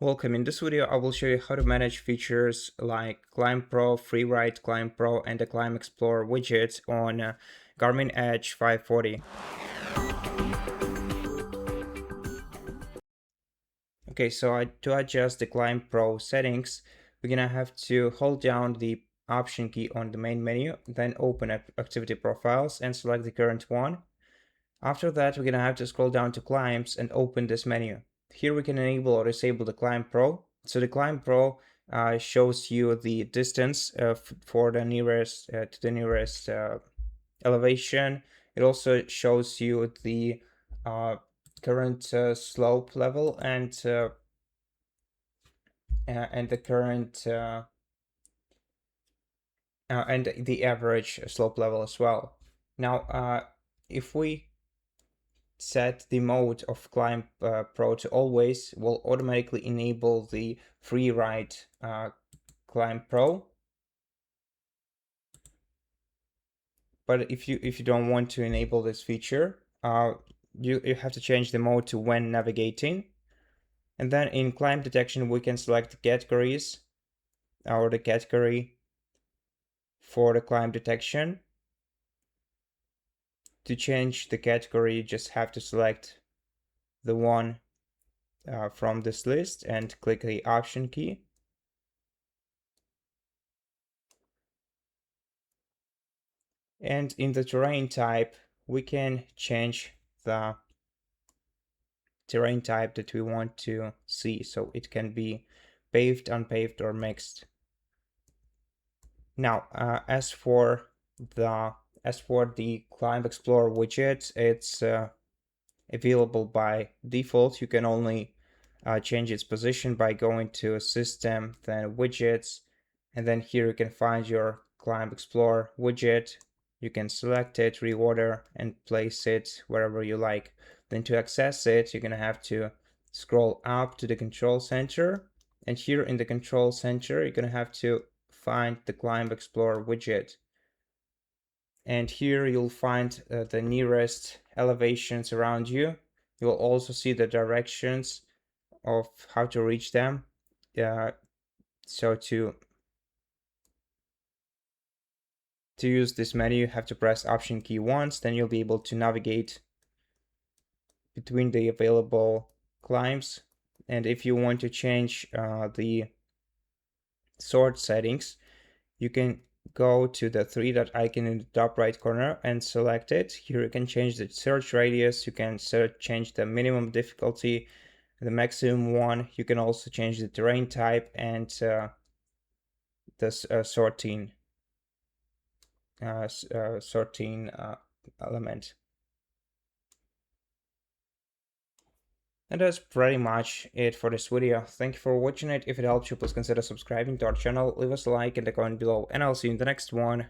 Welcome. In this video, I will show you how to manage features like ClimbPro, FreeWrite, ClimbPro, and the ClimbExplorer widgets on GARMIN Edge 540. Okay, so to adjust the ClimbPro settings, we're gonna have to hold down the Option key on the main menu, then open up Activity Profiles and select the current one. After that, we're gonna have to scroll down to Climbs and open this menu. Here we can enable or disable the ClimbPro. So the ClimbPro shows you the distance for the nearest to the nearest elevation. It also shows you the current slope level and the current and the average slope level as well. Now, if we set the mode of ClimbPro to always, will automatically enable the FreeWrite ClimbPro. But if you don't want to enable this feature, you have to change the mode to when navigating. And then in climb detection, we can select categories or the category for the climb detection. To change the category, you just have to select the one from this list and click the Option key. And in the terrain type, we can change the terrain type that we want to see. So it can be paved, unpaved, or mixed. Now, as for the ClimbExplorer widget, it's available by default. You can only change its position by going to System, then Widgets, and then here you can find your ClimbExplorer widget. You can select it, reorder, and place it wherever you like. Then to access it, you're gonna have to scroll up to the control center, and here in the control center, you're gonna have to find the ClimbExplorer widget. And here you'll find the nearest elevations around you. You'll also see the directions of how to reach them. So to use this menu, you have to press Option key once, then you'll be able to navigate between the available climbs. And if you want to change the sort settings, you can go to the three-dot icon in the top right corner and select it. Here you can change the search radius, you can change the minimum difficulty, the maximum one. You can also change the terrain type and the sorting element. And that's pretty much it for this video. Thank you for watching it. If it helped you, please consider subscribing to our channel, leave us a like and a comment below, and I'll see you in the next one.